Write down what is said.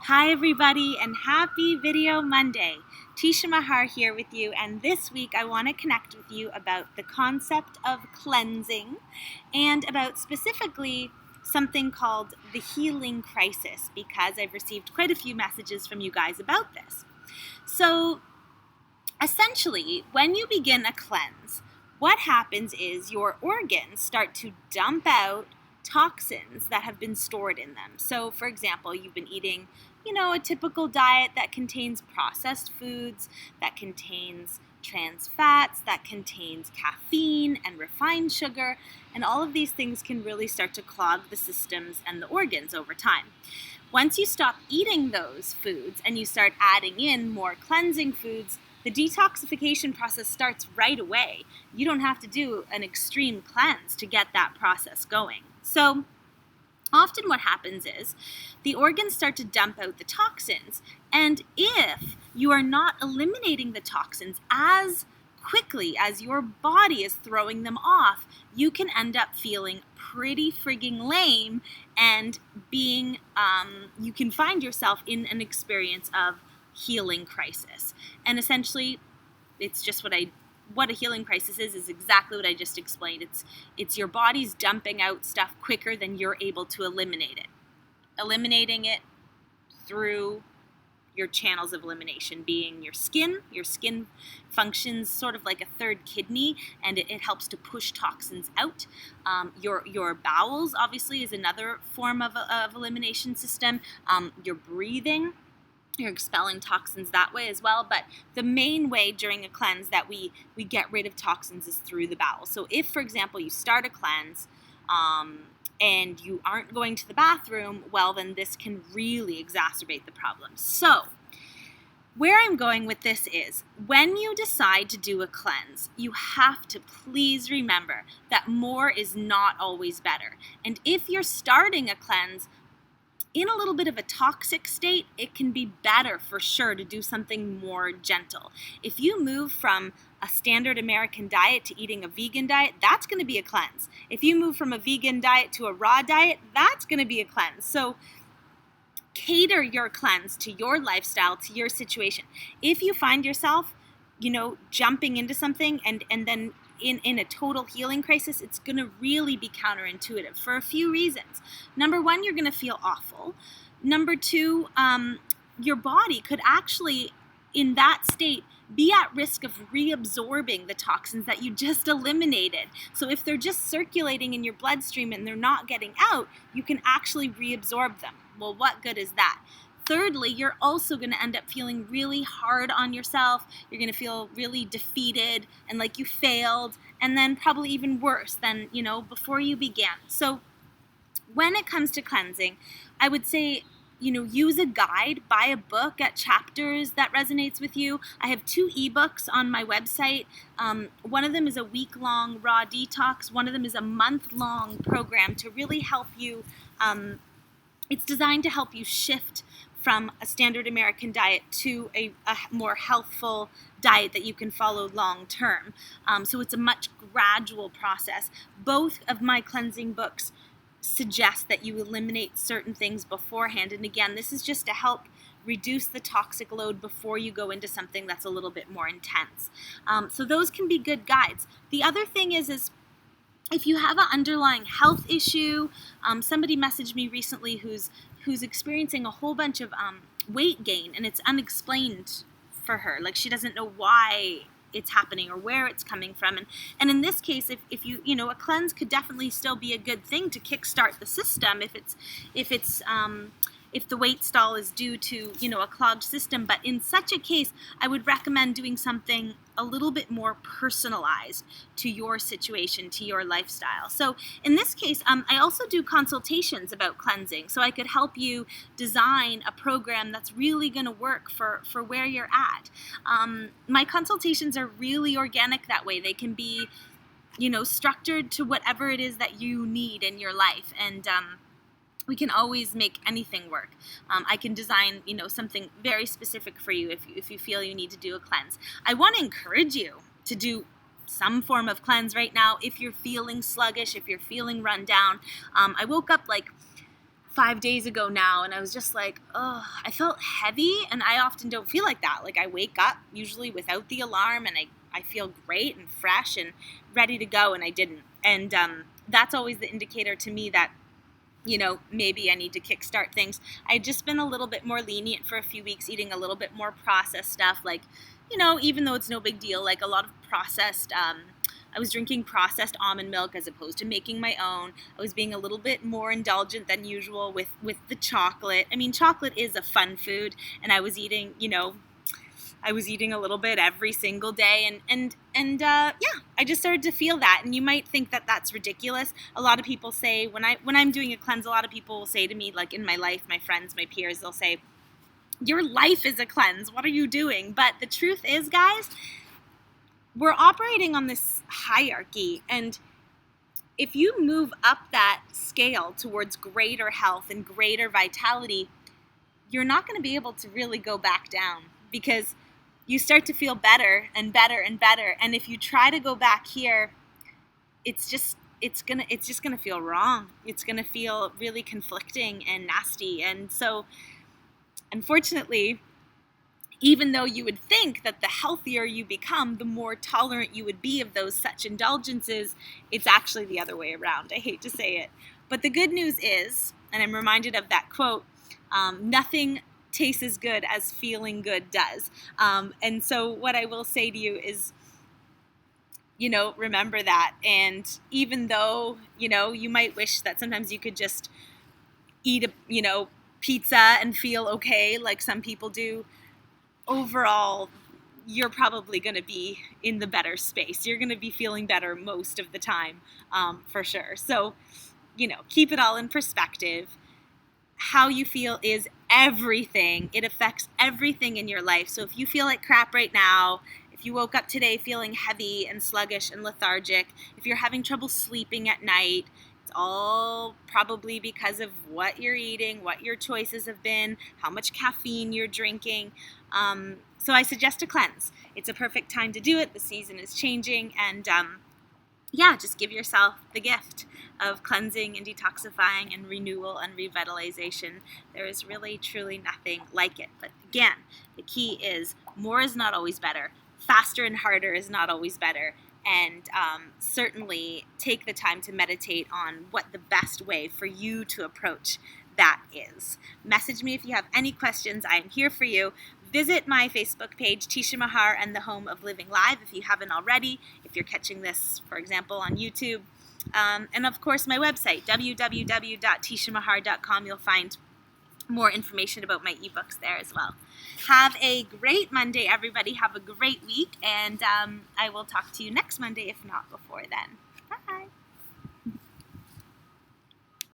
Hi everybody and happy Video Monday. Teshia Maher here with you, and this week I want to connect with you about the concept of cleansing and about specifically something called the healing crisis, because I've received quite a few messages from you guys about this. So essentially, when you begin a cleanse, what happens is your organs start to dump out toxins that have been stored in them. So, for example, you've been eating, a typical diet that contains processed foods, that contains trans fats, that contains caffeine and refined sugar, and all of these things can really start to clog the systems and the organs over time. Once you stop eating those foods and you start adding in more cleansing foods, the detoxification process starts right away. You don't have to do an extreme cleanse to get that process going. So often what happens is the organs start to dump out the toxins, and if you are not eliminating the toxins as quickly as your body is throwing them off, you can end up feeling pretty frigging lame and you can find yourself in an experience of healing crisis. And essentially, it's just what a healing crisis is exactly what I just explained. It's your body's dumping out stuff quicker than you're able to eliminate it. Eliminating it through your channels of elimination being your skin. Your skin functions sort of like a third kidney, and it helps to push toxins out. Your bowels, obviously, is another form of elimination system. Your breathing, you're expelling toxins that way as well. But the main way during a cleanse that we get rid of toxins is through the bowel. So if, for example, you start a cleanse and you aren't going to the bathroom, well, then this can really exacerbate the problem. So where I'm going with this is, when you decide to do a cleanse, you have to please remember that more is not always better. And if you're starting a cleanse in a little bit of a toxic state, it can be better for sure to do something more gentle. If you move from a standard American diet to eating a vegan diet, that's going to be a cleanse. If you move from a vegan diet to a raw diet, that's going to be a cleanse. So cater your cleanse to your lifestyle, to your situation. If you find yourself, jumping into something and then in a total healing crisis, it's going to really be counterintuitive for a few reasons. Number one, you're going to feel awful. Number two, your body could actually, in that state, be at risk of reabsorbing the toxins that you just eliminated. So if they're just circulating in your bloodstream and they're not getting out, you can actually reabsorb them. Well, what good is that? Thirdly, you're also going to end up feeling really hard on yourself. You're going to feel really defeated and like you failed, and then probably even worse than, before you began. So when it comes to cleansing, I would say, use a guide, buy a book at chapters that resonates with you. I have 2 ebooks on my website. One of them is a week-long raw detox. One of them is a month-long program to really help you. It's designed to help you shift from a standard American diet to a more healthful diet that you can follow long term. So it's a much gradual process. Both of my cleansing books suggest that you eliminate certain things beforehand. And again, this is just to help reduce the toxic load before you go into something that's a little bit more intense. So those can be good guides. The other thing is if you have an underlying health issue, somebody messaged me recently who's experiencing a whole bunch of weight gain, and it's unexplained for her. Like, she doesn't know why it's happening or where it's coming from. And in this case, if you a cleanse could definitely still be a good thing to kickstart the system if the weight stall is due to, a clogged system. But in such a case, I would recommend doing something a little bit more personalized to your situation, to your lifestyle. So in this case, I also do consultations about cleansing. So I could help you design a program that's really going to work for where you're at. My consultations are really organic that way. They can be, structured to whatever it is that you need in your life. And we can always make anything work. I can design, something very specific for you if you feel you need to do a cleanse. I want to encourage you to do some form of cleanse right now if you're feeling sluggish, if you're feeling run down. I woke up like 5 days ago now, and I was just like, oh, I felt heavy, and I often don't feel like that. Like, I wake up usually without the alarm, and I feel great and fresh and ready to go, and I didn't. And that's always the indicator to me that, maybe I need to kickstart things. I'd just been a little bit more lenient for a few weeks, eating a little bit more processed stuff, like, even though it's no big deal, like a lot of processed, I was drinking processed almond milk as opposed to making my own. I was being a little bit more indulgent than usual with the chocolate. I mean, chocolate is a fun food, and I was eating, I was eating a little bit every single day, and I just started to feel that. And you might think that that's ridiculous. A lot of people say, when I'm doing a cleanse, a lot of people will say to me, like in my life, my friends, my peers, they'll say, your life is a cleanse. What are you doing? But the truth is, guys, we're operating on this hierarchy, and if you move up that scale towards greater health and greater vitality, you're not going to be able to really go back down, because you start to feel better and better and better. And if you try to go back here, it's just gonna feel wrong. It's gonna feel really conflicting and nasty. And so, unfortunately, even though you would think that the healthier you become, the more tolerant you would be of those such indulgences, it's actually the other way around. I hate to say it. But the good news is, and I'm reminded of that quote, nothing tastes as good as feeling good does. And so what I will say to you is, remember that. And even though, you might wish that sometimes you could just eat pizza and feel okay, like some people do, overall, you're probably going to be in the better space. You're going to be feeling better most of the time, for sure. So, keep it all in perspective. How you feel is everything. It affects everything in your life. So if you feel like crap right now, if you woke up today feeling heavy and sluggish and lethargic, if you're having trouble sleeping at night, it's all probably because of what you're eating, what your choices have been, how much caffeine you're drinking. So I suggest a cleanse. It's a perfect time to do it. The season is changing, and just give yourself the gift of cleansing and detoxifying and renewal and revitalization. There is really, truly nothing like it. But again, the key is more is not always better. Faster and harder is not always better. And certainly take the time to meditate on what the best way for you to approach that is. Message me if you have any questions. I am here for you. Visit my Facebook page, Teshia Maher and the Home of Living Live, if you haven't already, if you're catching this, for example, on YouTube. And of course, my website, www.teshiamaher.com. You'll find more information about my ebooks there as well. Have a great Monday, everybody. Have a great week, and I will talk to you next Monday, if not before then.